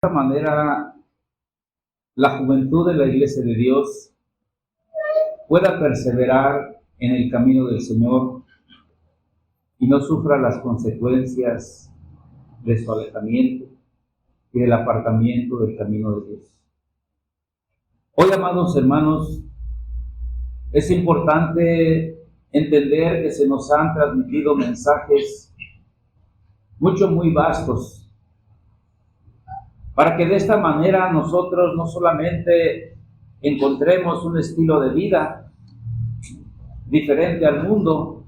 esta manera la juventud de la Iglesia de Dios pueda perseverar en el camino del Señor y no sufra las consecuencias de su alejamiento y del apartamiento del camino de Dios. Hoy, amados hermanos, es importante entender que se nos han transmitido mensajes muy vastos, para que de esta manera nosotros no solamente encontremos un estilo de vida diferente al mundo,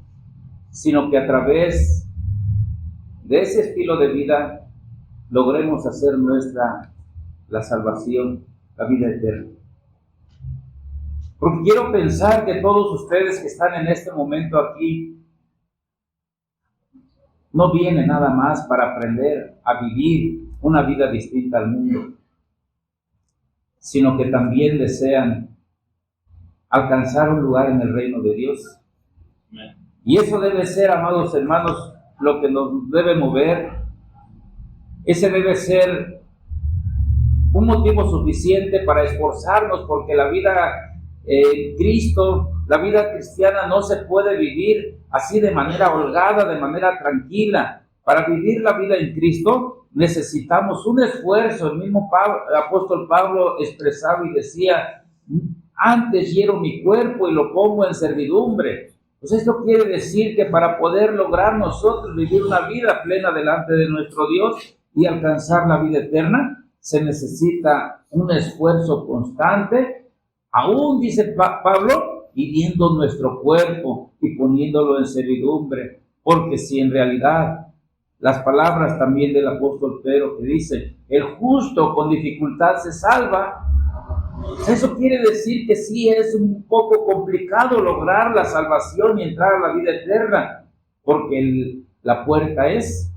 sino que a través de ese estilo de vida logremos hacer nuestra la salvación, la vida eterna. Porque quiero pensar que todos ustedes que están en este momento aquí no vienen nada más para aprender a vivir una vida distinta al mundo, sino que también desean alcanzar un lugar en el reino de Dios. Y eso debe ser, amados hermanos, lo que nos debe mover. Ese debe ser un motivo suficiente para esforzarnos, porque la vida en Cristo, la vida cristiana no se puede vivir así de manera holgada, de manera tranquila. Para vivir la vida en Cristo necesitamos un esfuerzo. El mismo apóstol Pablo expresaba y decía: antes hiero mi cuerpo y lo pongo en servidumbre. Pues esto quiere decir que para poder lograr nosotros vivir una vida plena delante de nuestro Dios y alcanzar la vida eterna, se necesita un esfuerzo constante, aún, dice Pablo, hiriendo nuestro cuerpo y poniéndolo en servidumbre. Porque si en realidad las palabras también del apóstol Pedro que dice: el justo con dificultad se salva, eso quiere decir que sí es un poco complicado lograr la salvación y entrar a la vida eterna, porque la puerta es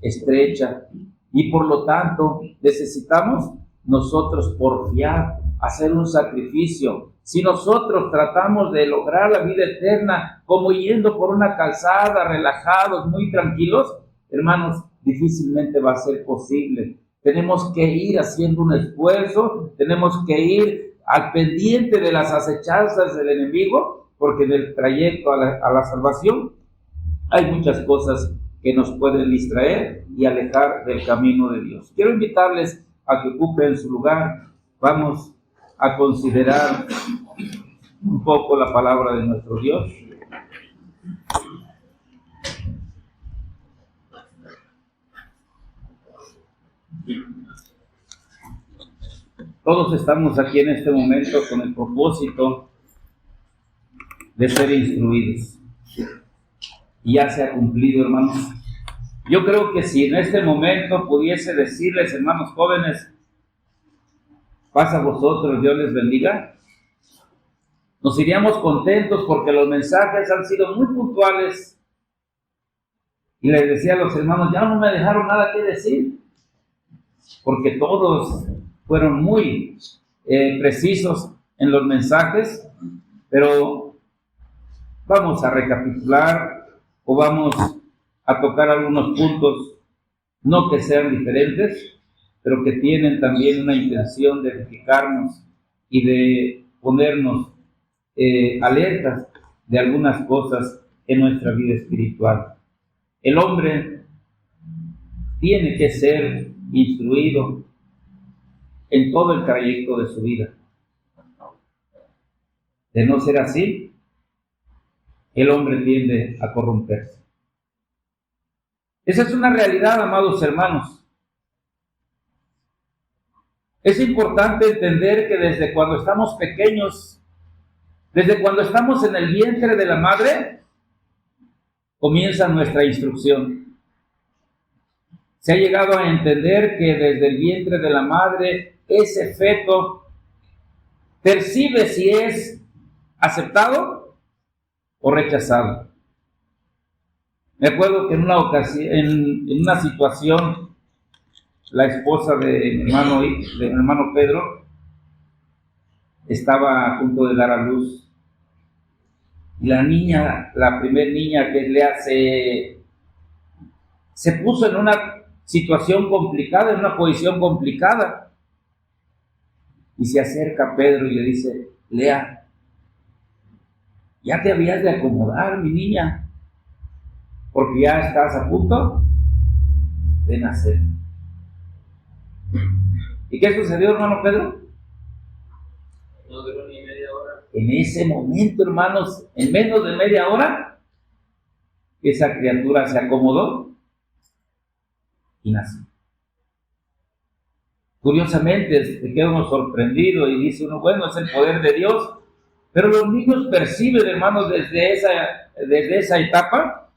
estrecha y por lo tanto necesitamos nosotros porfiar, hacer un sacrificio. Si nosotros tratamos de lograr la vida eterna como yendo por una calzada, relajados, muy tranquilos, hermanos, difícilmente va a ser posible. Tenemos que ir haciendo un esfuerzo, tenemos que ir al pendiente de las acechanzas del enemigo, porque en el trayecto a la salvación hay muchas cosas que nos pueden distraer y alejar del camino de Dios. Quiero invitarles a que ocupen su lugar. Vamos a considerar un poco la palabra de nuestro Dios. Todos estamos aquí en este momento con el propósito de ser instruidos. Y ya se ha cumplido, hermanos. Yo creo que si en este momento pudiese decirles, hermanos jóvenes: paz a vosotros, Dios les bendiga, nos iríamos contentos, porque los mensajes han sido muy puntuales. Y les decía a los hermanos: ya no me dejaron nada que decir, porque todos fueron muy precisos en los mensajes. Pero vamos a recapitular o vamos a tocar algunos puntos, no que sean diferentes, pero que tienen también una intención de edificarnos y de ponernos alertas de algunas cosas en nuestra vida espiritual. El hombre tiene que ser instruido en todo el trayecto de su vida. De no ser así, el hombre tiende a corromperse. Esa es una realidad, amados hermanos. Es importante entender que desde cuando estamos pequeños, desde cuando estamos en el vientre de la madre, comienza nuestra instrucción. Se ha llegado a entender que desde el vientre de la madre, ese feto percibe si es aceptado o rechazado. Me acuerdo que en una ocasión, en una situación, la esposa de mi hermano Pedro estaba a punto de dar a luz. Y la niña, la primer niña que le hace, se puso en una situación complicada, en una posición complicada. Y se acerca Pedro y le dice: Lea, ya te habías de acomodar, mi niña, porque ya estás a punto de nacer. ¿Y qué sucedió, hermano Pedro? No duró ni media hora. En ese momento, hermanos, en menos de media hora, esa criatura se acomodó y nació. Curiosamente, se queda uno sorprendido y dice uno: bueno, es el poder de Dios. Pero los niños perciben, hermanos, desde esa etapa,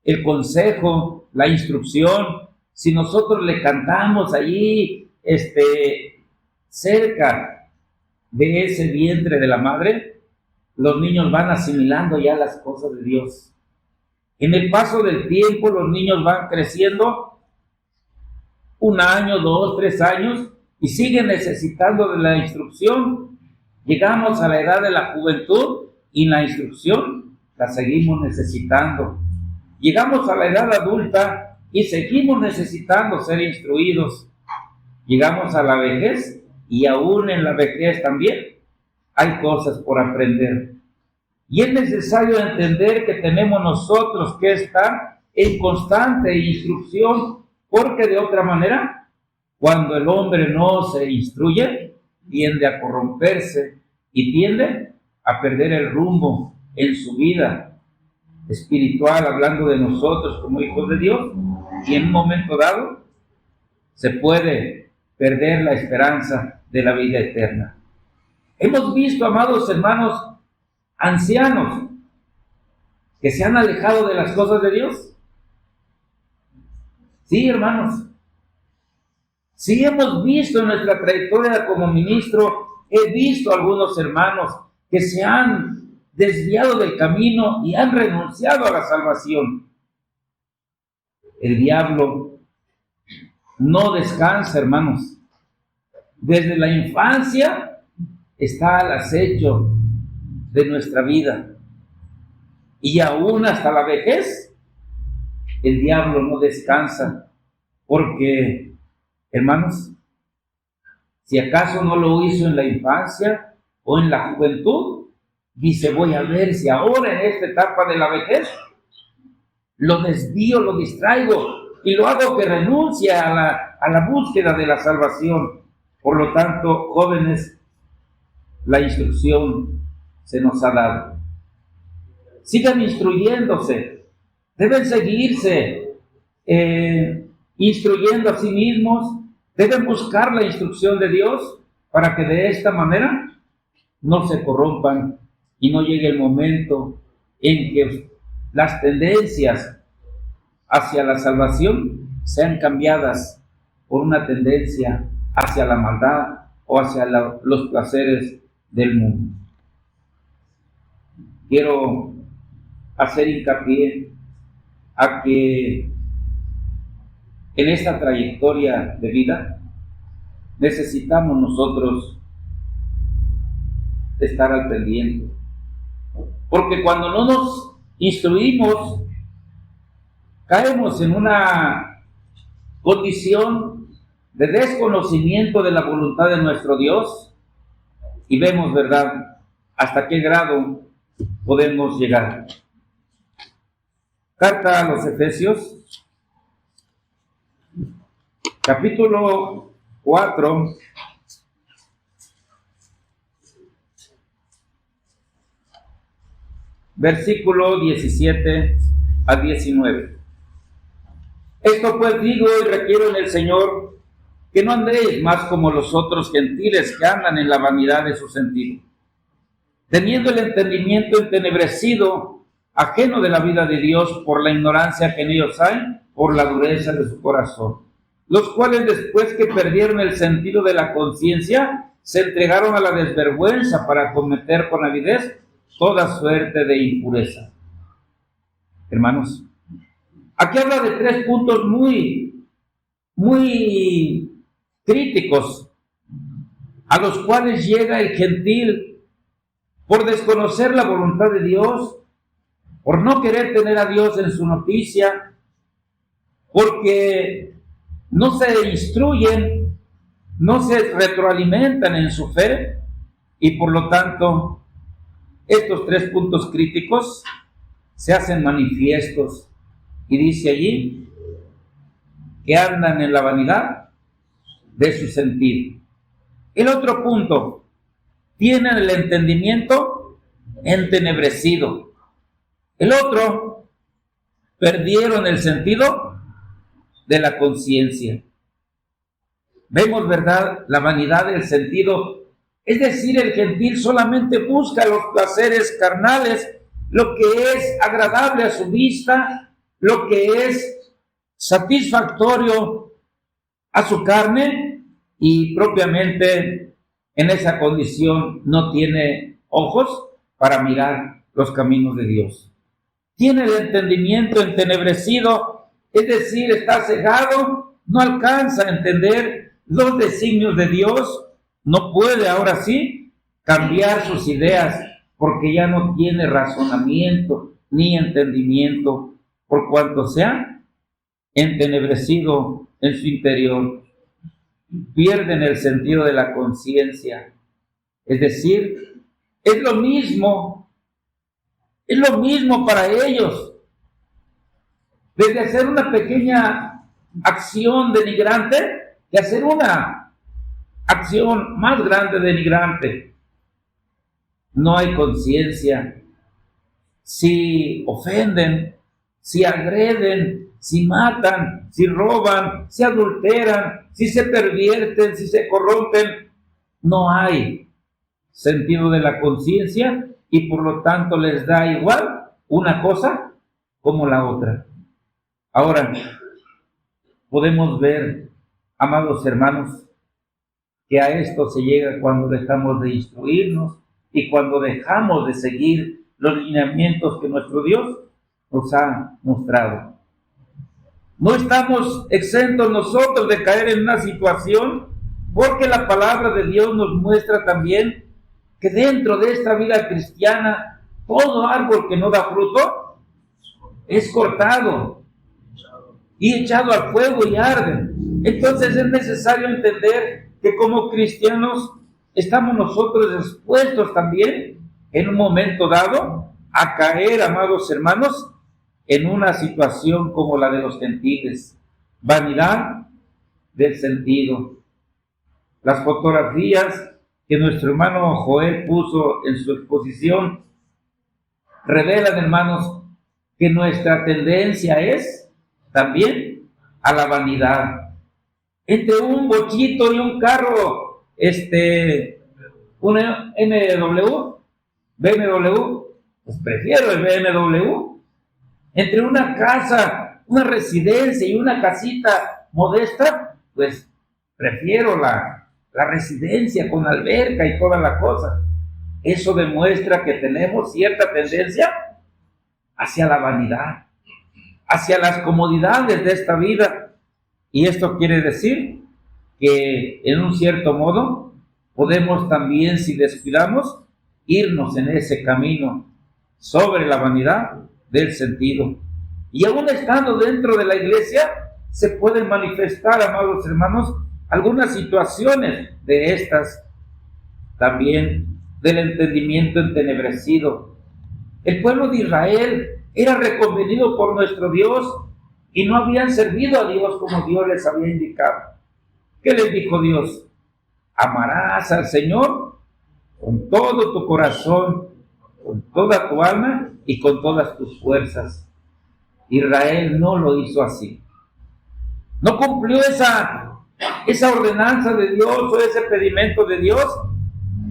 el consejo, la instrucción. Si nosotros le cantamos allí, cerca de ese vientre de la madre, los niños van asimilando ya las cosas de Dios. En el paso del tiempo, los niños van creciendo 1 año, 2, 3 años, y siguen necesitando de la instrucción. Llegamos a la edad de la juventud y la instrucción la seguimos necesitando. Llegamos a la edad adulta y seguimos necesitando ser instruidos. Llegamos a la vejez y aún en la vejez también hay cosas por aprender. Y es necesario entender que tenemos nosotros que estar en constante instrucción, porque de otra manera, cuando el hombre no se instruye, tiende a corromperse y tiende a perder el rumbo en su vida espiritual, hablando de nosotros como hijos de Dios, y en un momento dado se puede perder la esperanza de la vida eterna. Hemos visto, amados hermanos, ancianos que se han alejado de las cosas de Dios. Sí, hermanos. Sí, hemos visto en nuestra trayectoria como ministro, he visto algunos hermanos que se han desviado del camino y han renunciado a la salvación. El diablo no descansa, hermanos. Desde la infancia está al acecho de nuestra vida. Y aún hasta la vejez, el diablo no descansa. Porque, hermanos, si acaso no lo hizo en la infancia o en la juventud, dice: voy a ver si ahora en esta etapa de la vejez lo desvío, lo distraigo y lo hago que renuncie a la búsqueda de la salvación. Por lo tanto, jóvenes, la instrucción se nos ha dado. Sigan instruyéndose, deben seguirse instruyendo a sí mismos, deben buscar la instrucción de Dios para que de esta manera no se corrompan y no llegue el momento en que las tendencias hacia la salvación sean cambiadas por una tendencia hacia la maldad o hacia los placeres del mundo. Quiero hacer hincapié a que en esta trayectoria de vida necesitamos nosotros estar al pendiente, porque cuando no nos instruimos caemos en una condición de desconocimiento de la voluntad de nuestro Dios y vemos, ¿verdad?, hasta qué grado podemos llegar. Carta a los Efesios, capítulo 4, versículo 17 a 19. Esto pues digo y requiero en el Señor, que no andéis más como los otros gentiles que andan en la vanidad de su sentido, teniendo el entendimiento entenebrecido, ajeno de la vida de Dios por la ignorancia que en ellos hay, por la dureza de su corazón, los cuales después que perdieron el sentido de la conciencia, se entregaron a la desvergüenza para cometer con avidez toda suerte de impureza. Hermanos, aquí habla de 3 puntos muy críticos a los cuales llega el gentil por desconocer la voluntad de Dios, por no querer tener a Dios en su noticia, porque no se instruyen, no se retroalimentan en su fe, y por lo tanto estos 3 puntos críticos se hacen manifiestos, y dice allí que andan en la vanidad de su sentir. El otro punto, tienen el entendimiento entenebrecido. El otro, perdieron el sentido de la conciencia. Vemos, ¿verdad?, la vanidad del sentido. Es decir, el gentil solamente busca los placeres carnales, lo que es agradable a su vista, lo que es satisfactorio a su carne, y propiamente en esa condición no tiene ojos para mirar los caminos de Dios. Tiene el entendimiento entenebrecido, es decir, está cegado, no alcanza a entender los designios de Dios, no puede ahora sí cambiar sus ideas, porque ya no tiene razonamiento ni entendimiento, por cuanto se ha entenebrecido en su interior. Pierden el sentido de la conciencia, es decir, es lo mismo para ellos. Desde hacer una pequeña acción denigrante, de hacer una acción más grande denigrante. No hay conciencia. Si ofenden, si agreden, si matan, si roban, si adulteran, si se pervierten, si se corrompen, no hay sentido de la conciencia, y por lo tanto les da igual una cosa como la otra. Ahora, podemos ver, amados hermanos, que a esto se llega cuando dejamos de instruirnos y cuando dejamos de seguir los lineamientos que nuestro Dios nos ha mostrado. No estamos exentos nosotros de caer en una situación, porque la palabra de Dios nos muestra también que dentro de esta vida cristiana, todo árbol que no da fruto es cortado y echado al fuego y arde. Entonces es necesario entender que como cristianos estamos nosotros expuestos también en un momento dado a caer, amados hermanos, en una situación como la de los gentiles. Vanidad del sentido. Las fotografías que nuestro hermano Joel puso en su exposición revelan, hermanos, que nuestra tendencia es también a la vanidad. Entre un bochito y un carro, un BMW, pues prefiero el BMW. Entre una casa, una residencia y una casita modesta, pues prefiero la residencia con alberca y toda la cosa. Eso demuestra que tenemos cierta tendencia hacia la vanidad, hacia las comodidades de esta vida. Y esto quiere decir que en un cierto modo podemos también, si descuidamos, irnos en ese camino sobre la vanidad del sentido. Y aún estando dentro de la iglesia, se pueden manifestar, amados hermanos, algunas situaciones de estas, también del entendimiento entenebrecido. El pueblo de Israel era reconvenido por nuestro Dios y no habían servido a Dios como Dios les había indicado. ¿Qué les dijo Dios? Amarás al Señor con todo tu corazón, con toda tu alma y con todas tus fuerzas. Israel no lo hizo así. No cumplió esa ordenanza de Dios o ese pedimento de Dios,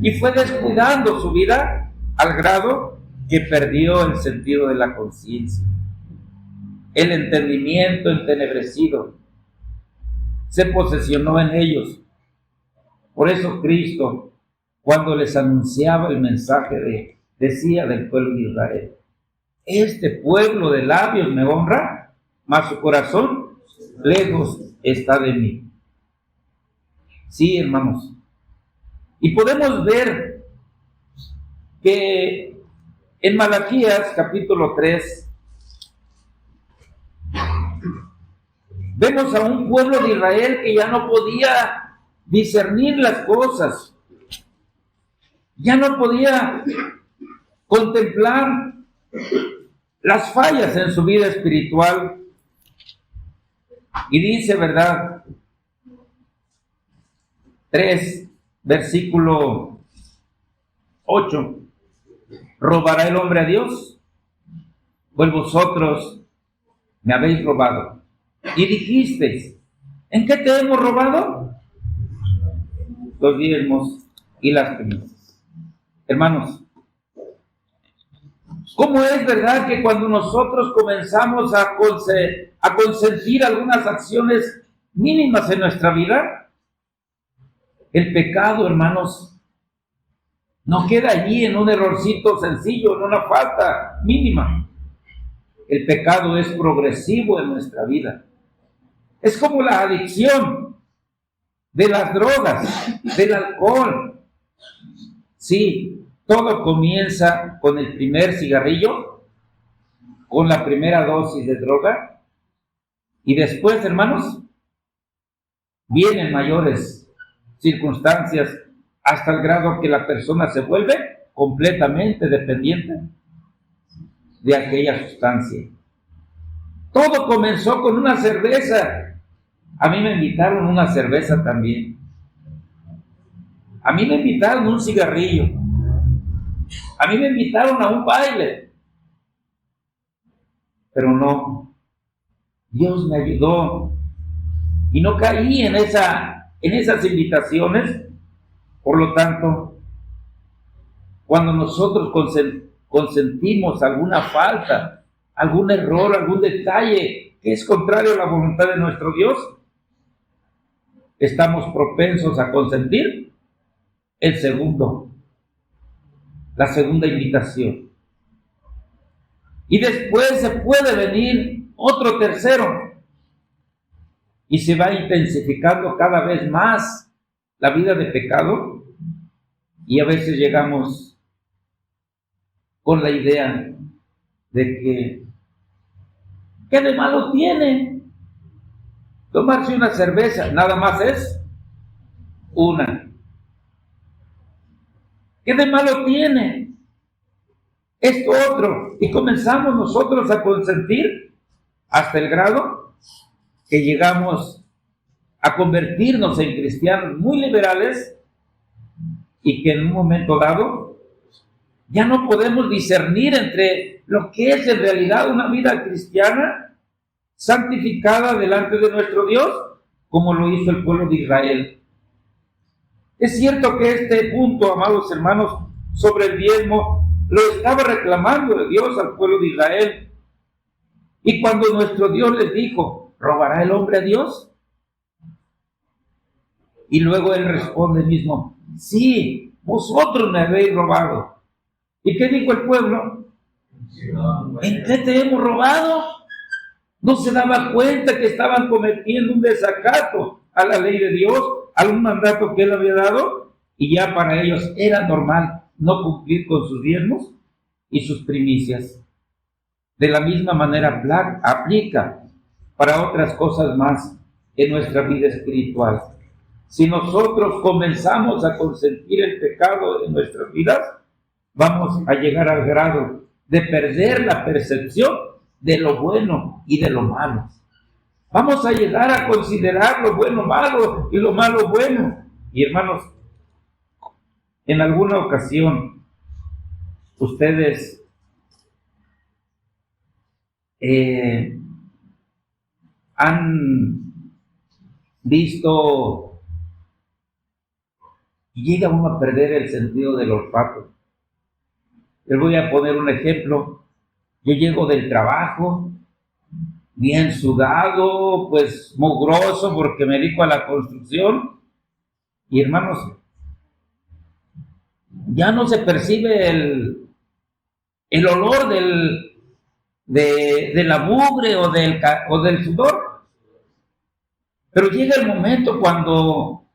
y fue descuidando su vida al grado que perdió el sentido de la conciencia. El entendimiento entenebrecido se posesionó en ellos. Por eso Cristo, cuando les anunciaba el mensaje, decía del pueblo de Israel: este pueblo de labios me honra, mas su corazón lejos está de mí. Sí, hermanos. Y podemos ver que en Malaquías capítulo 3, Vemos a un pueblo de Israel que ya no podía discernir las cosas, ya no podía contemplar las fallas en su vida espiritual. Y dice, ¿verdad? 3, versículo 8. ¿Robará el hombre a Dios? Pues vosotros me habéis robado. Y dijisteis, ¿en qué te hemos robado? Los diezmos y las primicias. Hermanos, ¿cómo es verdad que cuando nosotros comenzamos a consentir algunas acciones mínimas en nuestra vida, el pecado, hermanos, no queda allí en un errorcito sencillo, en una falta mínima? El pecado es progresivo en nuestra vida. Es como la adicción de las drogas, del alcohol. Sí, todo comienza con el primer cigarrillo, con la primera dosis de droga, y después, hermanos, vienen mayores circunstancias hasta el grado que la persona se vuelve completamente dependiente de aquella sustancia. Todo comenzó con una cerveza. A mí me invitaron una cerveza también. A mí me invitaron un cigarrillo. A mí me invitaron a un baile. Pero no. Dios me ayudó. Y no caí en esas invitaciones. Por lo tanto, cuando nosotros consentimos alguna falta, algún error, algún detalle que es contrario a la voluntad de nuestro Dios, estamos propensos a consentir la segunda invitación. Y después se puede venir otro tercero. Y se va intensificando cada vez más la vida de pecado. Y a veces llegamos con la idea de que, ¿qué de malo tiene tomarse una cerveza? Nada más es una. ¿Qué de malo tiene esto otro? Y comenzamos nosotros a consentir hasta el grado que llegamos a convertirnos en cristianos muy liberales y que en un momento dado ya no podemos discernir entre lo que es en realidad una vida cristiana santificada delante de nuestro Dios, como lo hizo el pueblo de Israel. Es cierto que este punto, amados hermanos, sobre el diezmo, lo estaba reclamando Dios al pueblo de Israel. Y cuando nuestro Dios les dijo, ¿robará el hombre a Dios? Y luego él responde mismo, sí, vosotros me habéis robado. ¿Y qué dijo el pueblo? ¿En qué te hemos robado? No se daba cuenta que estaban cometiendo un desacato a la ley de Dios, a un mandato que él había dado, y ya para ellos era normal no cumplir con sus diezmos y sus primicias. De la misma manera aplica para otras cosas más en nuestra vida espiritual. Si nosotros comenzamos a consentir el pecado en nuestras vidas, vamos a llegar al grado de perder la percepción de lo bueno y de lo malo. Vamos a llegar a considerar lo bueno malo y lo malo bueno. Y hermanos, en alguna ocasión ustedes han visto y llega uno a perder el sentido del olfato. Les voy a poner un ejemplo. Yo llego del trabajo, bien sudado, pues mugroso porque me dedico a la construcción. Y hermanos, ya no se percibe el olor de la mugre o del sudor. Pero llega el momento cuando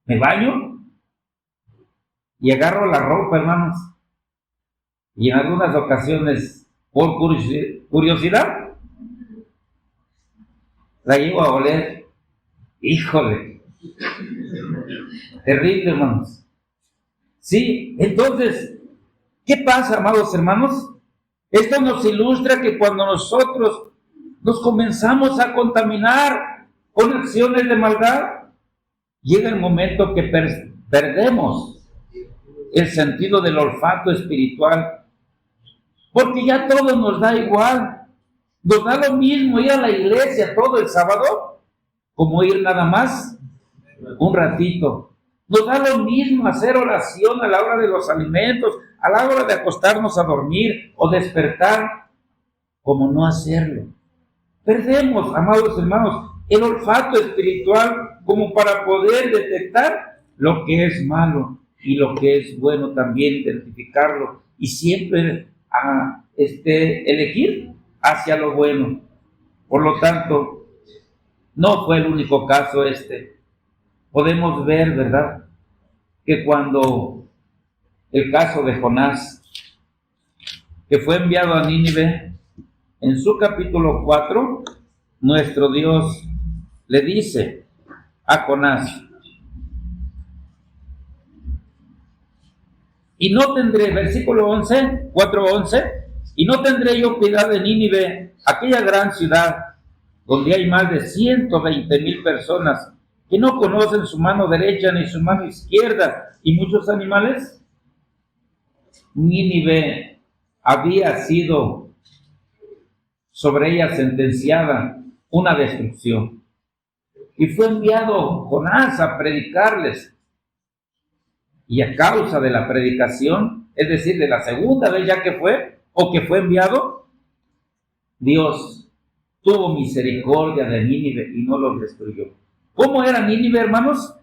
me baño y agarro la ropa, hermanos. Y en algunas ocasiones, por curiosidad, la llevo a oler. Híjole, terrible, hermanos. Sí, entonces, ¿qué pasa, amados hermanos? Esto nos ilustra que cuando nosotros nos comenzamos a contaminar con acciones de maldad, llega el momento que perdemos el sentido del olfato espiritual, porque ya todo nos da igual. Nos da lo mismo ir a la iglesia todo el sábado, como ir nada más un ratito. Nos da lo mismo hacer oración a la hora de los alimentos, a la hora de acostarnos a dormir o despertar, como no hacerlo. Perdemos, amados hermanos, el olfato espiritual como para poder detectar lo que es malo y lo que es bueno, también identificarlo y siempre elegir hacia lo bueno. Por lo tanto, no fue el único caso este. Podemos ver, ¿verdad?, que cuando el caso de Jonás, que fue enviado a Nínive, en su capítulo 4, nuestro Dios le dice a Jonás, y no tendré, versículo 11, 4:11, y no tendré yo piedad de Nínive, aquella gran ciudad, donde hay más de 120,000 personas que no conocen su mano derecha ni su mano izquierda, y muchos animales. Nínive había sido sobre ella sentenciada una destrucción. Y fue enviado Jonás a predicarles. Y a causa de la predicación, es decir, de la segunda vez ya que fue, o que fue enviado, Dios tuvo misericordia de Nínive y no los destruyó. ¿Cómo era Nínive, hermanos?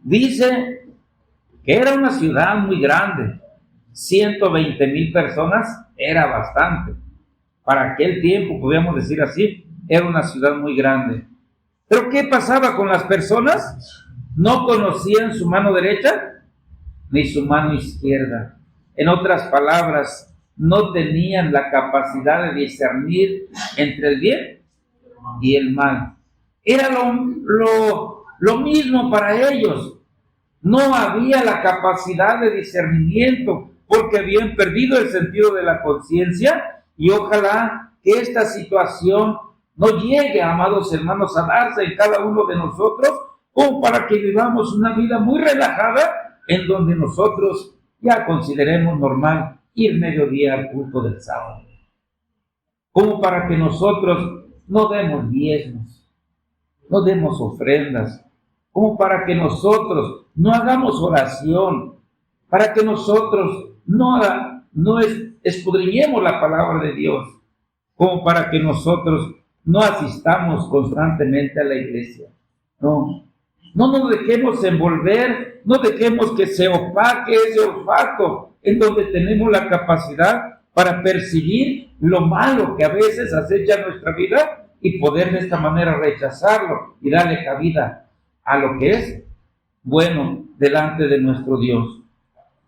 Dice que era una ciudad muy grande. 120,000 personas era bastante. Para aquel tiempo, podríamos decir así, era una ciudad muy grande. ¿Pero qué pasaba con las personas? No conocían su mano derecha ni su mano izquierda. En otras palabras, no tenían la capacidad de discernir entre el bien y el mal. Era lo mismo para ellos. No había la capacidad de discernimiento porque habían perdido el sentido de la conciencia, y ojalá que esta situación no llegue, amados hermanos, a darse en cada uno de nosotros, como para que vivamos una vida muy relajada en donde nosotros ya consideremos normal ir mediodía al culto del sábado, como para que nosotros no demos diezmos, no demos ofrendas, como para que nosotros no hagamos oración, para que nosotros no escudriñemos la palabra de Dios, como para que nosotros no asistamos constantemente a la iglesia. No nos dejemos envolver, no dejemos que se opaque ese olfato en donde tenemos la capacidad para percibir lo malo que a veces acecha nuestra vida y poder de esta manera rechazarlo y darle cabida a lo que es bueno delante de nuestro Dios.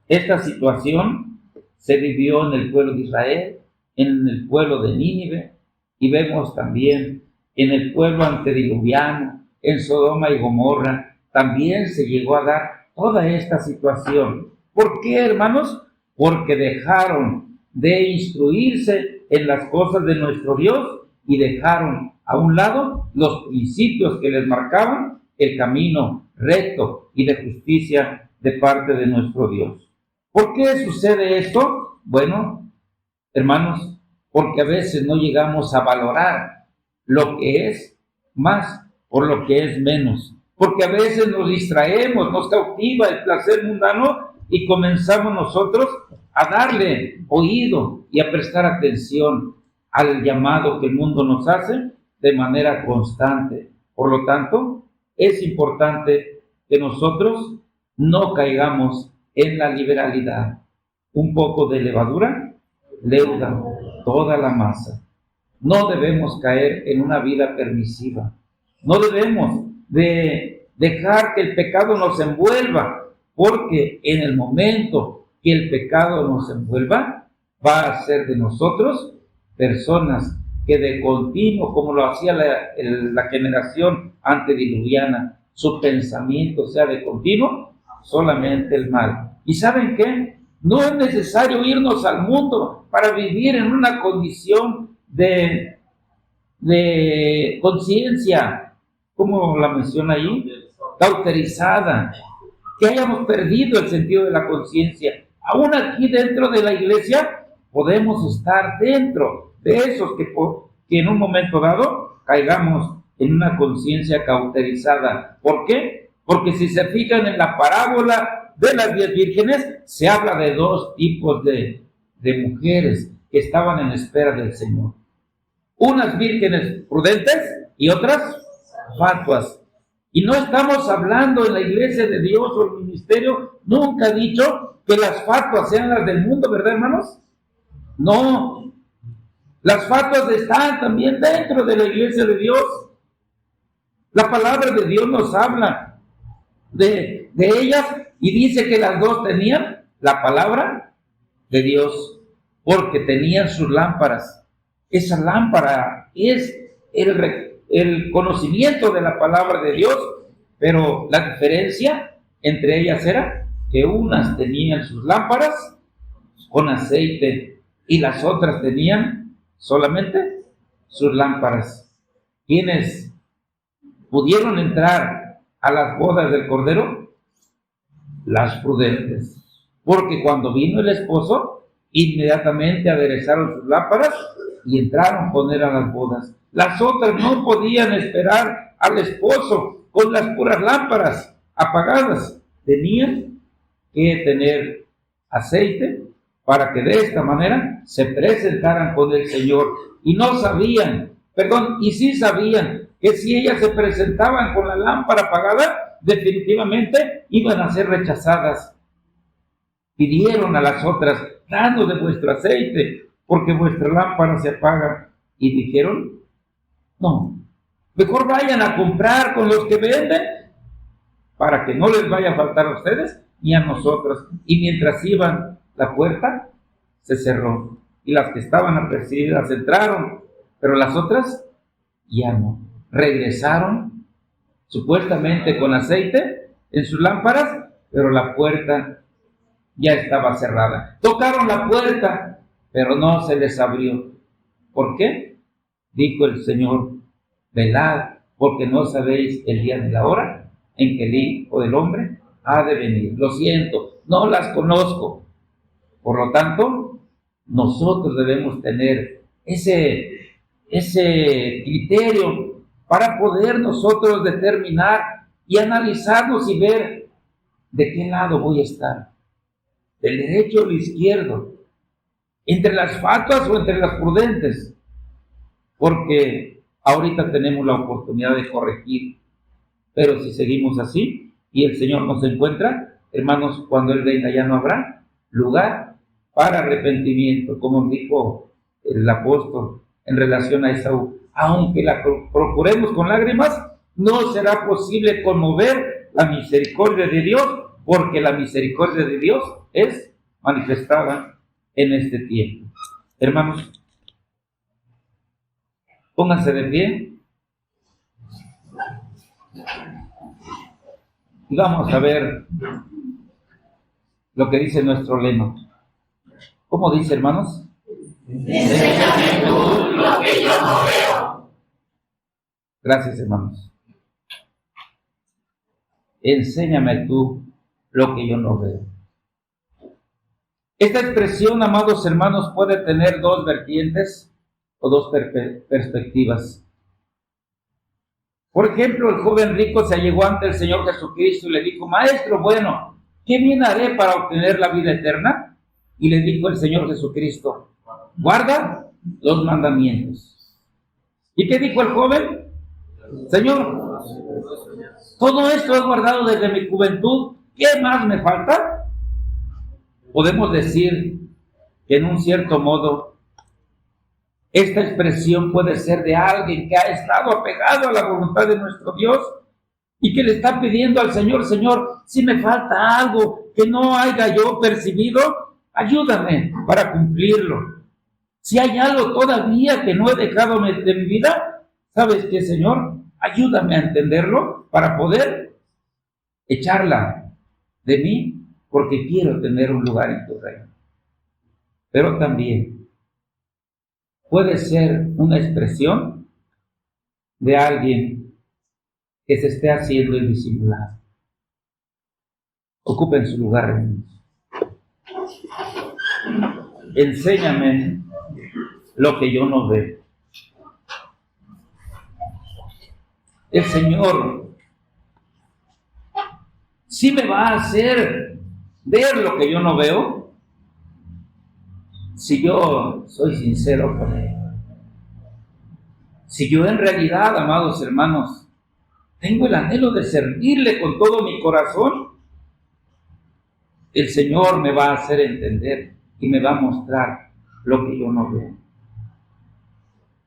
Esta situación se vivió en el pueblo de Israel, en el pueblo de Nínive, y vemos también en el pueblo antediluviano, en Sodoma y Gomorra, también se llegó a dar toda esta situación. ¿Por qué, hermanos? Porque dejaron de instruirse en las cosas de nuestro Dios y dejaron a un lado los principios que les marcaban el camino recto y de justicia de parte de nuestro Dios. ¿Por qué sucede esto? Bueno, hermanos, porque a veces no llegamos a valorar lo que es más por lo que es menos. Porque a veces nos distraemos, nos cautiva el placer mundano y comenzamos nosotros a darle oído y a prestar atención al llamado que el mundo nos hace de manera constante. Por lo tanto, es importante que nosotros no caigamos en la liberalidad. Un poco de levadura leuda toda la masa. No debemos caer en una vida permisiva. No debemos de dejar que el pecado nos envuelva, porque en el momento que el pecado nos envuelva, va a hacer de nosotros personas que de continuo, como lo hacía la generación antediluviana, su pensamiento sea de continuo solamente el mal. ¿Y saben qué? No es necesario irnos al mundo para vivir en una condición de conciencia, como la menciona ahí, cauterizada, que hayamos perdido el sentido de la conciencia. Aún aquí dentro de la iglesia podemos estar dentro de esos que en un momento dado caigamos en una conciencia cauterizada. ¿Por qué? Porque si se fijan en la parábola de las 10 vírgenes, se habla de dos tipos de mujeres que estaban en espera del Señor. Unas vírgenes prudentes y otras fatuas. Y no estamos hablando en la iglesia de Dios o el ministerio, nunca ha dicho que las fatuas sean las del mundo, ¿verdad, hermanos? No. Las fatuas están también dentro de la iglesia de Dios. La palabra de Dios nos habla de ellas y dice que las dos tenían la palabra de Dios, porque tenían sus lámparas. Esa lámpara es el conocimiento de la palabra de Dios, pero la diferencia entre ellas era que unas tenían sus lámparas con aceite y las otras tenían solamente sus lámparas. ¿Quiénes pudieron entrar a las bodas del Cordero? Las prudentes, porque cuando vino el esposo, inmediatamente aderezaron sus lámparas y entraron con él a las bodas. Las otras no podían esperar al esposo con las puras lámparas apagadas. Tenían que tener aceite para que de esta manera se presentaran con el Señor. Y no sabían, y sí sabían que si ellas se presentaban con la lámpara apagada, definitivamente iban a ser rechazadas. Pidieron a las otras: danos de vuestro aceite, porque vuestra lámpara se apaga. Y dijeron: no, mejor vayan a comprar con los que venden, para que no les vaya a faltar a ustedes ni a nosotros. Y mientras iban, la puerta se cerró, y las que estaban apercibidas entraron, pero las otras ya no. Regresaron, supuestamente con aceite en sus lámparas, pero la puerta ya estaba cerrada. Tocaron la puerta, pero no se les abrió. ¿Por qué? Dijo el Señor: velad, porque no sabéis el día ni la hora en que el Hijo del Hombre ha de venir. Lo siento, no las conozco. Por lo tanto, nosotros debemos tener ese criterio para poder nosotros determinar y analizarnos y ver de qué lado voy a estar, del derecho o del izquierdo, entre las fatuas o entre las prudentes, porque ahorita tenemos la oportunidad de corregir. Pero si seguimos así y el Señor nos encuentra, hermanos, cuando Él venga ya no habrá lugar para arrepentimiento, como dijo el apóstol en relación a Esaú. Aunque la procuremos con lágrimas, no será posible conmover la misericordia de Dios, porque la misericordia de Dios es manifestada en este tiempo. Hermanos, pónganse de pie y vamos a ver lo que dice nuestro lema. ¿Cómo dice, hermanos? Enséñame tú lo que yo no veo. Gracias, hermanos. Enséñame tú lo que yo no veo. Esta expresión, amados hermanos, puede tener dos vertientes o dos perspectivas. Por ejemplo, el joven rico se allegó ante el Señor Jesucristo y le dijo: Maestro bueno, ¿qué bien haré para obtener la vida eterna? Y le dijo el Señor Jesucristo: guarda los mandamientos. ¿Y qué dijo el joven? Señor, todo esto he guardado desde mi juventud, ¿qué más me falta? Podemos decir que en un cierto modo esta expresión puede ser de alguien que ha estado apegado a la voluntad de nuestro Dios y que le está pidiendo al Señor: Señor, si me falta algo que no haya yo percibido, ayúdame para cumplirlo. Si hay algo todavía que no he dejado de mi vida, ¿sabes qué, Señor? Ayúdame a entenderlo para poder echarla de mí, porque quiero tener un lugar en tu reino. Pero también puede ser una expresión de alguien que se esté haciendo el disimulado. Ocupen su lugar, hermanos. Enséñame lo que yo no veo. El Señor sí me va a hacer ver lo que yo no veo si yo soy sincero con Él. Si yo en realidad, amados hermanos, tengo el anhelo de servirle con todo mi corazón, el Señor me va a hacer entender y me va a mostrar lo que yo no veo.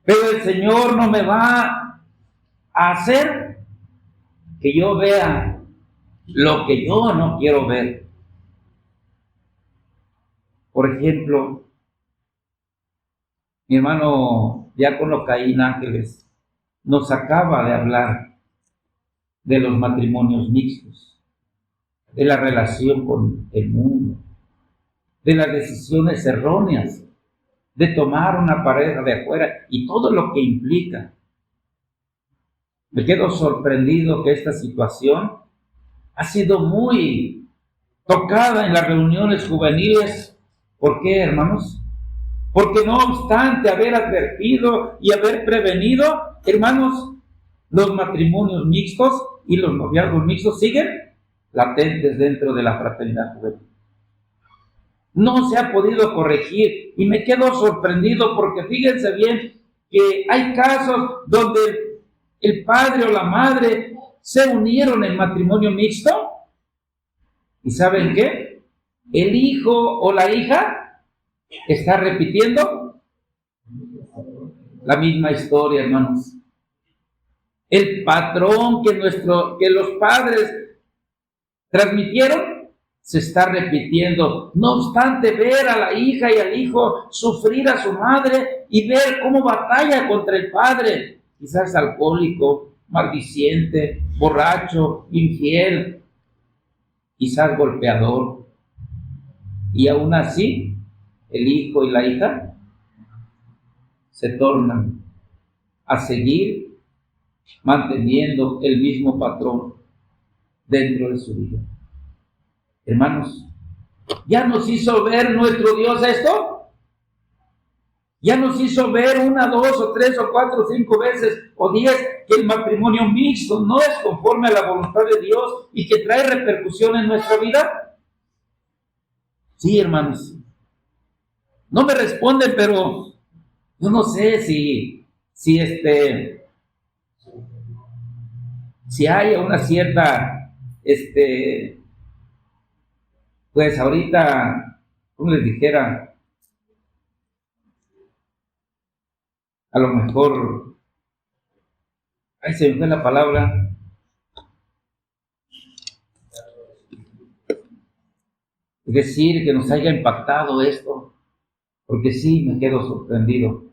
Pero el Señor no me va a hacer que yo vea lo que yo no quiero ver. Por ejemplo, mi hermano diácono Caín Ángeles nos acaba de hablar de los matrimonios mixtos, de la relación con el mundo, de las decisiones erróneas, de tomar una pareja de afuera y todo lo que implica. Me quedo sorprendido que esta situación ha sido muy tocada en las reuniones juveniles. ¿Por qué, hermanos? Porque no obstante haber advertido y haber prevenido, hermanos, los matrimonios mixtos y los noviazgos mixtos siguen latentes dentro de la fraternidad juvenil. No se ha podido corregir y me quedo sorprendido porque fíjense bien que hay casos donde el padre o la madre se unieron en matrimonio mixto y ¿saben qué? El hijo o la hija está repitiendo la misma historia, hermanos. El patrón que los padres transmitieron se está repitiendo. No obstante ver a la hija y al hijo sufrir a su madre y ver cómo batalla contra el padre, quizás alcohólico, maldiciente, borracho, infiel, quizás golpeador. Y aún así, el hijo y la hija se tornan a seguir manteniendo el mismo patrón dentro de su vida. Hermanos, ¿ya nos hizo ver nuestro Dios esto? ¿Ya nos hizo ver 1, 2, o 3, o 4, o 5 veces, o 10, que el matrimonio mixto no es conforme a la voluntad de Dios y que trae repercusión en nuestra vida? Sí, hermanos. No me responden, pero yo no sé si hay una cierta, pues ahorita, como les dijera, a lo mejor, ahí se me fue la palabra, decir que nos haya impactado esto, porque sí me quedo sorprendido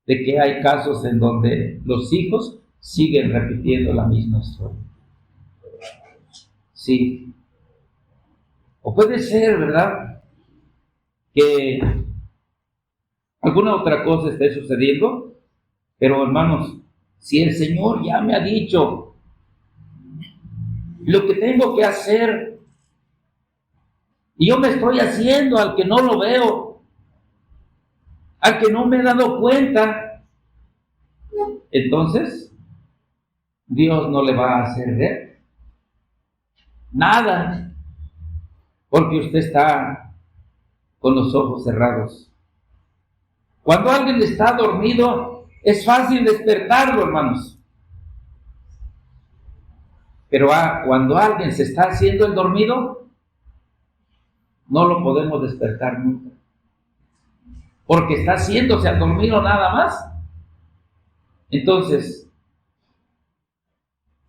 de que hay casos en donde los hijos siguen repitiendo la misma historia. Sí. O puede ser, ¿verdad?, que alguna otra cosa esté sucediendo, pero hermanos, si el Señor ya me ha dicho lo que tengo que hacer y yo me estoy haciendo al que no lo veo, al que no me he dado cuenta, entonces Dios no le va a hacer ver nada, porque usted está con los ojos cerrados. Cuando alguien está dormido, es fácil despertarlo, hermanos. Pero cuando alguien se está haciendo el dormido, no lo podemos despertar nunca. Porque está haciéndose al dormido nada más. Entonces,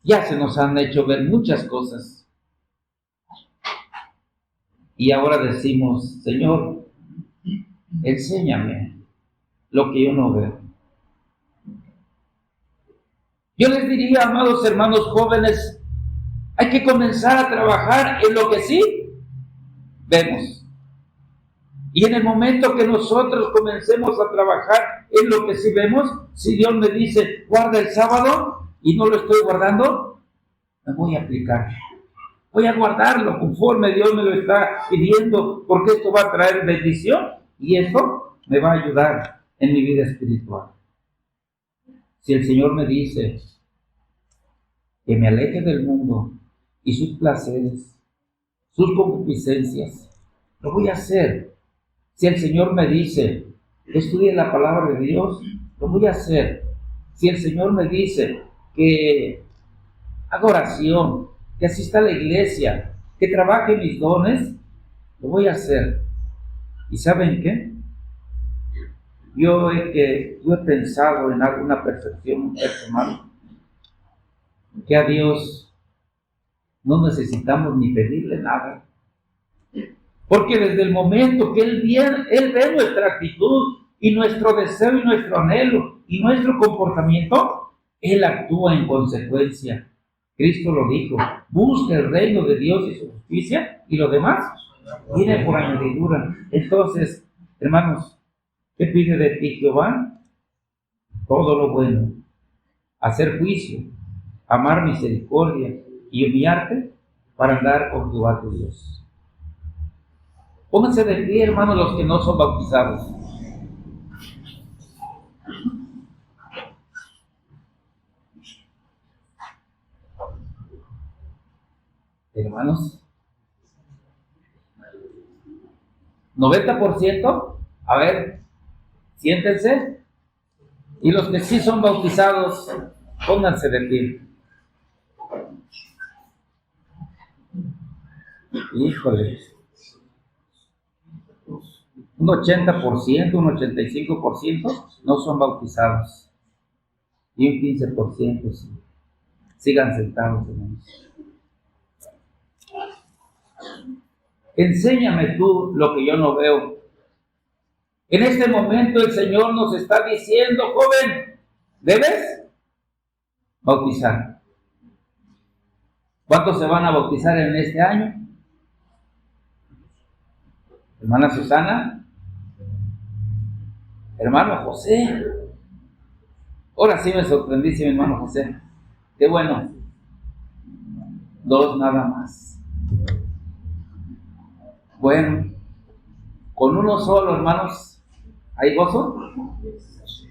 ya se nos han hecho ver muchas cosas. Y ahora decimos, Señor, enséñame lo que yo no veo. Yo les diría, amados hermanos jóvenes, hay que comenzar a trabajar en lo que sí vemos. Y en el momento que nosotros comencemos a trabajar en lo que sí vemos, si Dios me dice, guarda el sábado, y no lo estoy guardando, me voy a aplicar. Voy a guardarlo conforme Dios me lo está pidiendo, porque esto va a traer bendición y esto me va a ayudar en mi vida espiritual. Si el Señor me dice que me aleje del mundo y sus placeres, sus concupiscencias, lo voy a hacer. Si el Señor me dice que estudie la palabra de Dios, lo voy a hacer. Si el Señor me dice que haga oración, que asista a la iglesia, que trabaje mis dones, lo voy a hacer. ¿Y saben qué? Yo he pensado en alguna perfección personal, que a Dios no necesitamos ni pedirle nada. Porque desde el momento que Él ve nuestra actitud y nuestro deseo y nuestro anhelo y nuestro comportamiento, Él actúa en consecuencia. Cristo lo dijo, busca el reino de Dios y su justicia y lo demás viene por añadidura. Entonces, hermanos, ¿qué pide de ti Jehová? Todo lo bueno, hacer juicio, amar misericordia y humillarte para andar con Jehová tu Dios. Pónganse de pie, hermanos, los que no son bautizados. Hermanos, 90%, a ver, siéntense. Y los que sí son bautizados, pónganse de pie. Híjole. Un 80%, un 85% no son bautizados. Y un 15% sí. Sigan sentados, hermanos. Enséñame tú lo que yo no veo. En este momento el Señor nos está diciendo, joven, ¿debes bautizar? ¿Cuántos se van a bautizar en este año? Hermana Susana, hermano José. Ahora sí me sorprendí, mi hermano José. Qué bueno. 2 nada más. Bueno, con uno solo, hermanos, ¿hay gozo?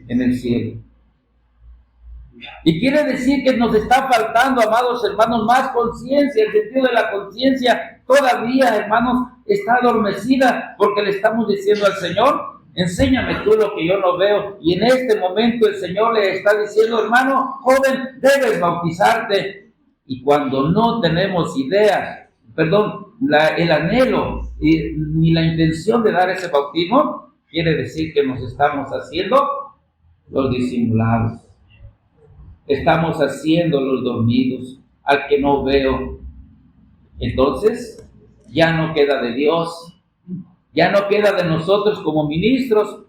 En el cielo. Y quiere decir que nos está faltando, amados hermanos, más conciencia. El sentido de la conciencia todavía, hermanos, está adormecida porque le estamos diciendo al Señor, enséñame tú lo que yo no veo. Y en este momento el Señor le está diciendo, hermano, joven, debes bautizarte. Y cuando no tenemos idea, el anhelo ni la intención de dar ese bautismo, quiere decir que nos estamos haciendo los disimulados. Estamos haciendo los dormidos, al que no veo. Entonces, ya no queda de Dios, ya no queda de nosotros como ministros,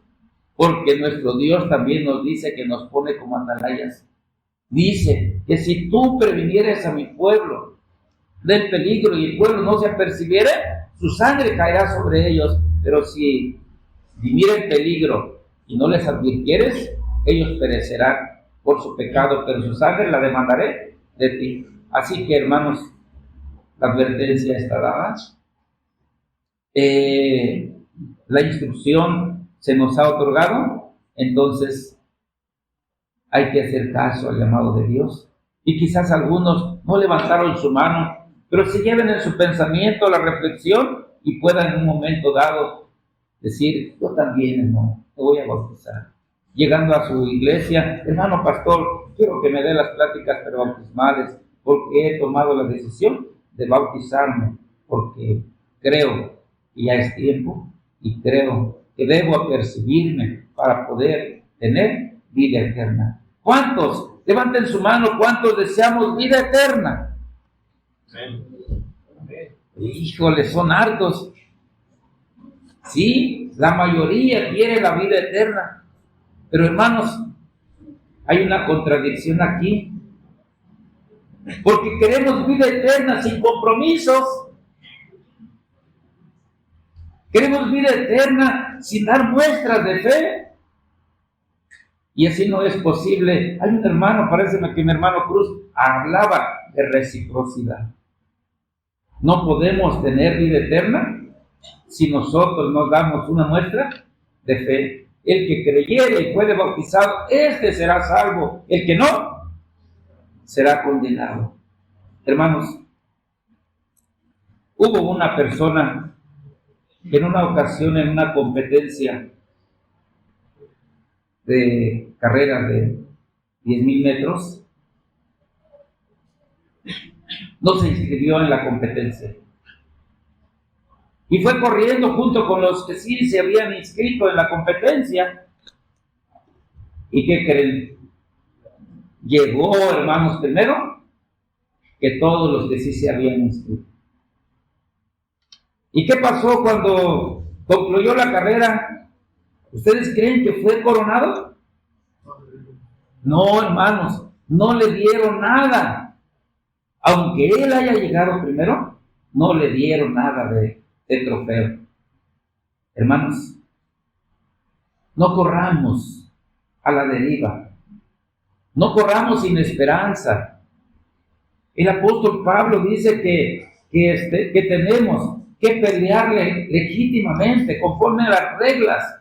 porque nuestro Dios también nos dice que nos pone como atalayas. Dice que si tú previnieres a mi pueblo del peligro y el pueblo no se apercibiere, su sangre caerá sobre ellos. Pero si viniera el peligro y no les advirtieres, ellos perecerán por su pecado, pero su sangre la demandaré de ti. Así que, hermanos, la advertencia está dada. La instrucción se nos ha otorgado, entonces hay que hacer caso al llamado de Dios. Y quizás algunos no levantaron su mano, pero se lleven en su pensamiento la reflexión y puedan en un momento dado decir, yo también, hermano, te voy a bautizar. Llegando a su iglesia, hermano pastor, quiero que me dé las pláticas bautismales, porque he tomado la decisión de bautizarme, porque creo que ya es tiempo y creo que debo apercibirme para poder tener vida eterna. ¿Cuántos? Levanten su mano, ¿cuántos deseamos vida eterna? Amén. Híjole, son hartos. Sí, la mayoría quiere la vida eterna. Pero hermanos, hay una contradicción aquí, porque queremos vida eterna sin compromisos. Queremos vida eterna sin dar muestras de fe. Y así no es posible. Hay un hermano, parece que mi hermano Cruz hablaba de reciprocidad. No podemos tener vida eterna si nosotros no damos una muestra de fe. El que creyere y fuere bautizado, este será salvo. El que no, será condenado. Hermanos, hubo una persona que en una ocasión, en una competencia de carreras de 10,000 metros, no se inscribió en la competencia. Y fue corriendo junto con los que sí se habían inscrito en la competencia. ¿Y qué creen? Llegó, hermanos, primero que todos los que sí se habían inscrito. ¿Y qué pasó cuando concluyó la carrera? ¿Ustedes creen que fue coronado? No, hermanos, no le dieron nada. Aunque él haya llegado primero, no le dieron nada de trofeo. Hermanos, no corramos a la deriva. No corramos sin esperanza. El apóstol Pablo dice que tenemos que pelearle legítimamente, conforme a las reglas.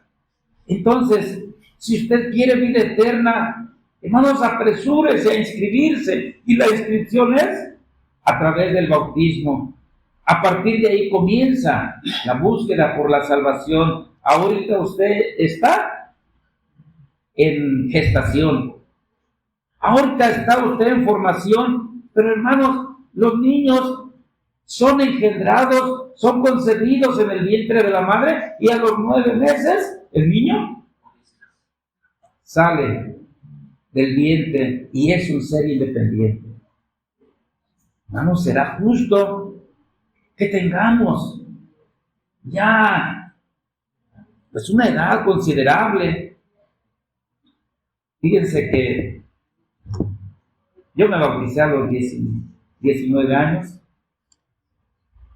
Entonces, si usted quiere vida eterna, hermanos, apresúrese a inscribirse. Y la inscripción es a través del bautismo. A partir de ahí comienza la búsqueda por la salvación. Ahorita usted está en gestación. Ahorita está usted en formación. Pero hermanos, los niños son engendrados, son concebidos en el vientre de la madre, y a los 9 meses el niño sale del vientre y es un ser independiente. Hermanos, será justo que tengamos ya pues una edad considerable. Fíjense que yo me bauticé a los 19 años.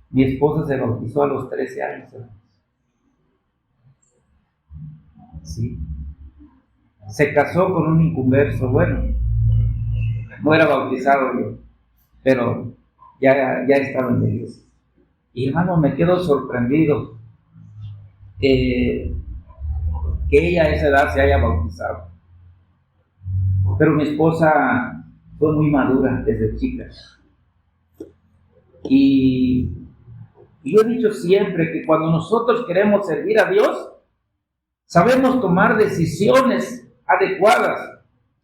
Mi esposa se bautizó a los 13 años. Sí. Se casó con un inconverso. Bueno, no era bautizado yo, pero ya estaba en la iglesia. Y hermano, me quedo sorprendido que ella a esa edad se haya bautizado. Pero mi esposa fue muy madura desde chica. Y yo he dicho siempre que cuando nosotros queremos servir a Dios, sabemos tomar decisiones adecuadas.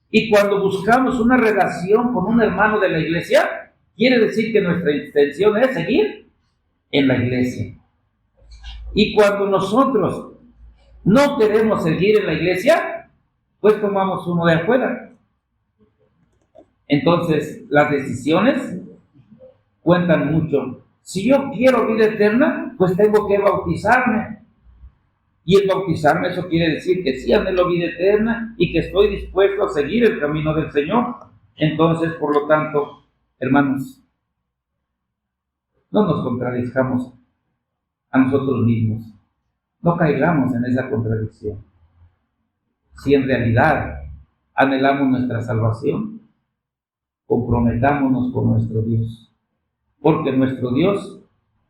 Y cuando buscamos una relación con un hermano de la iglesia, quiere decir que nuestra intención es seguir en la iglesia. Y cuando nosotros no queremos seguir en la iglesia, pues tomamos uno de afuera. Entonces, las decisiones cuentan mucho. Si yo quiero vida eterna, pues tengo que bautizarme. Y el bautizarme, eso quiere decir que sí anhelo vida eterna y que estoy dispuesto a seguir el camino del Señor. Entonces, por lo tanto, hermanos, no nos contradizcamos a nosotros mismos. No caigamos en esa contradicción. Si en realidad anhelamos nuestra salvación, comprometámonos con nuestro Dios. Porque nuestro Dios,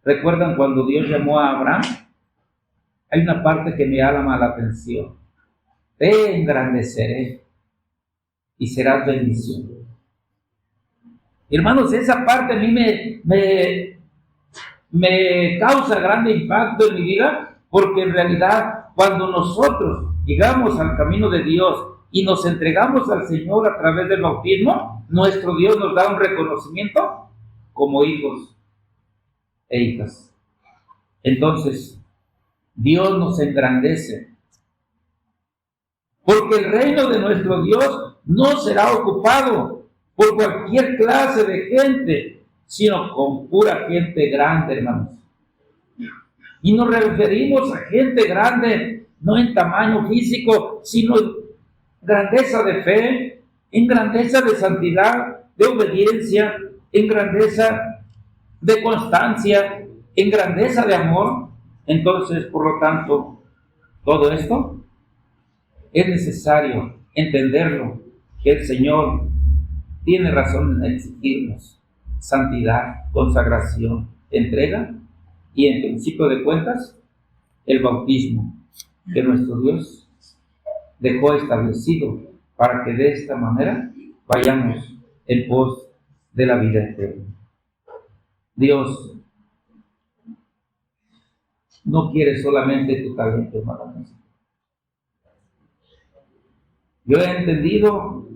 ¿recuerdan cuando Dios llamó a Abraham? Hay una parte que me llama la atención. Te engrandeceré y serás bendición. Hermanos, esa parte a mí me causa grande impacto en mi vida, porque en realidad cuando nosotros llegamos al camino de Dios y nos entregamos al Señor a través del bautismo, nuestro Dios nos da un reconocimiento como hijos e hijas. Entonces, Dios nos engrandece, porque el reino de nuestro Dios no será ocupado por cualquier clase de gente, sino con pura gente grande, hermanos. Y nos referimos a gente grande, no en tamaño físico, sino grandeza de fe, en grandeza de santidad, de obediencia, en grandeza de constancia, en grandeza de amor. Entonces, por lo tanto, todo esto es necesario entenderlo, que el Señor tiene razón en exigirnos santidad, consagración, entrega y, en principio de cuentas, el bautismo que nuestro Dios dejó establecido para que de esta manera vayamos en pos de la vida eterna. Dios no quiere solamente tu talento, hermano. Yo he entendido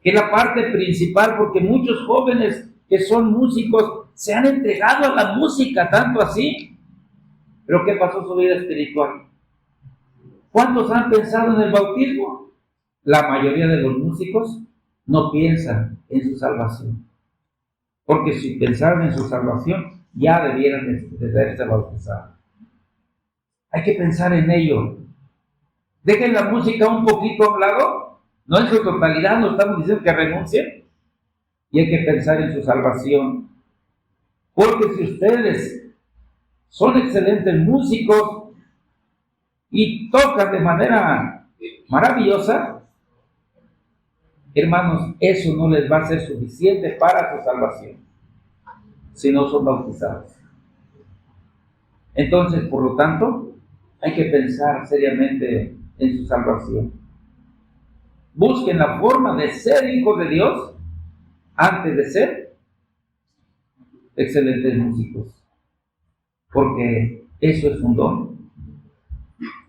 que la parte principal, porque muchos jóvenes que son músicos se han entregado a la música tanto así, pero ¿qué pasó su vida espiritual? ¿Cuántos han pensado en el bautismo? La mayoría de los músicos no piensan en su salvación, porque si pensaran en su salvación ya debieran de haberse bautizado. Hay que pensar en ello. Dejen la música un poquito a un lado, no en su totalidad, no estamos diciendo que renuncien, y hay que pensar en su salvación. Porque si ustedes son excelentes músicos y tocan de manera maravillosa, hermanos, eso no les va a ser suficiente para su salvación, si no son bautizados. Entonces, por lo tanto, hay que pensar seriamente en su salvación. Busquen la forma de ser hijos de Dios antes de ser excelentes músicos, porque eso es un don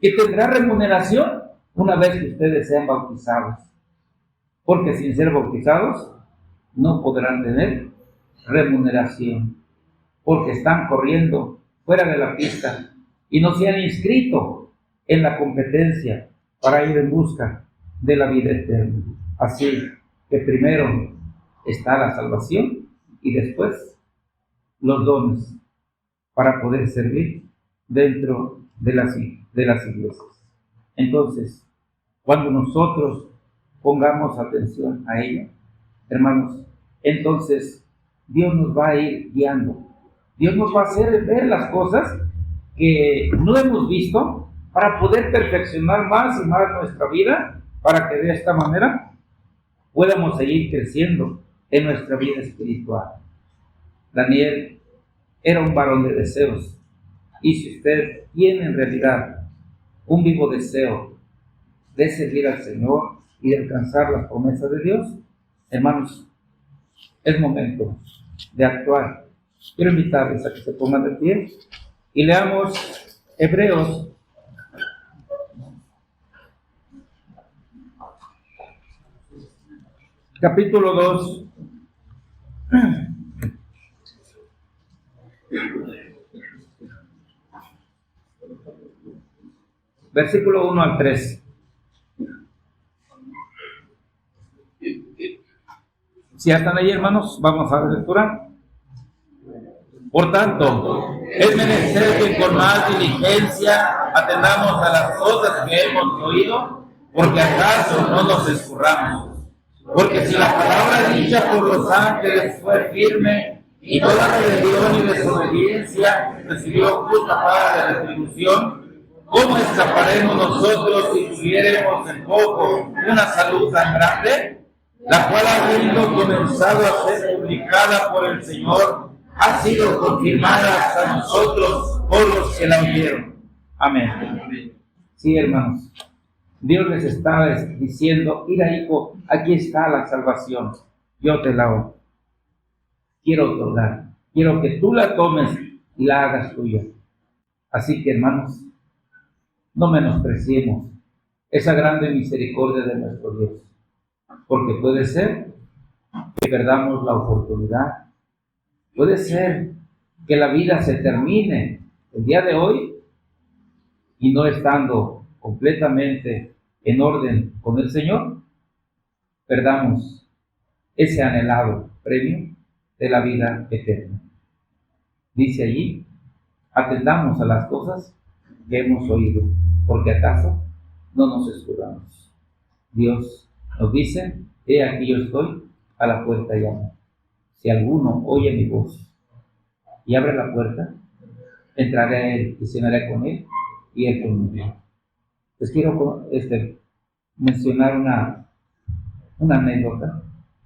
y tendrá remuneración una vez que ustedes sean bautizados, porque sin ser bautizados no podrán tener remuneración, porque están corriendo fuera de la pista y no se han inscrito en la competencia para ir en busca de la vida eterna. Así que primero está la salvación y después los dones para poder servir dentro de las iglesias. Entonces, cuando nosotros pongamos atención a ella, hermanos, entonces Dios nos va a ir guiando. Dios nos va a hacer ver las cosas que no hemos visto para poder perfeccionar más y más nuestra vida, para que de esta manera podamos seguir creciendo en nuestra vida espiritual. Daniel era un varón de deseos, y si usted tiene en realidad un vivo deseo de servir al Señor y de alcanzar las promesas de Dios, hermanos, es momento de actuar. Quiero invitarles a que se pongan de pie y leamos Hebreos capítulo 2. Versículo 1 al 3. Si ya están ahí, hermanos, vamos a la lectura. Por tanto, es menester que con más diligencia atendamos a las cosas que hemos oído, porque acaso no nos escurramos. Porque si la palabra dicha por los ángeles fue firme, y toda rebelión y desobediencia recibió justa paga de retribución, ¿cómo escaparemos nosotros si tuviéramos en poco una salud tan grande, la cual, habiendo comenzado a ser publicada por el Señor, ha sido confirmada hasta nosotros por los que la oyeron? Amén. Sí, hermanos, Dios les está diciendo: mira, hijo, aquí está la salvación, yo te la quiero otorgar, quiero que tú la tomes y la hagas tuya. Así que, hermanos, no menospreciemos esa grande misericordia de nuestro Dios, porque puede ser que perdamos la oportunidad, puede ser que la vida se termine el día de hoy y no estando completamente en orden con el Señor, perdamos ese anhelado premio de la vida eterna. Dice allí: atendamos a las cosas que hemos oído, porque acaso no nos escudamos. Dios nos dice: he aquí yo estoy a la puerta y llamo. Si alguno oye mi voz y abre la puerta, entraré a él y cenaré con él y él conmigo. Les quiero mencionar una anécdota.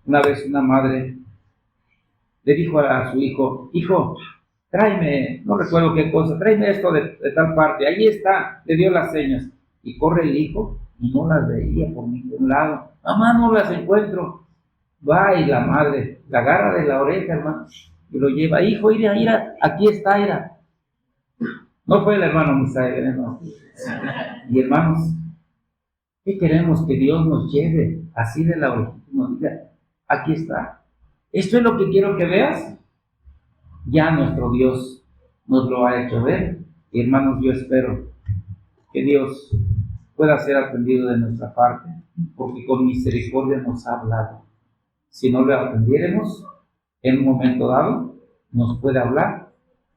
Una vez una madre le dijo a su hijo: hijo, tráeme, no recuerdo qué cosa, tráeme esto de tal parte, ahí está, le dio las señas. Y corre el hijo y no las veía por ningún lado. Mamá, no las encuentro. Va y la madre la agarra de la oreja, hermano, y lo lleva. Hijo, mira, aquí está, mira. No fue el hermano Misael, no. Y hermanos, ¿qué queremos? Que Dios nos lleve así de la oreja, nos diga: aquí está. Esto es lo que quiero que veas. Ya nuestro Dios nos lo ha hecho ver. Y hermanos, yo espero que Dios pueda ser atendido de nuestra parte, porque con misericordia nos ha hablado. Si no lo atendiéremos, en un momento dado, nos puede hablar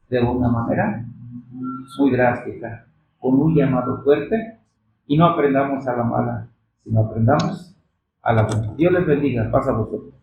de una manera muy drástica, con un llamado fuerte, y no aprendamos a la mala, sino aprendamos a la buena. Dios les bendiga. Pasa a vosotros.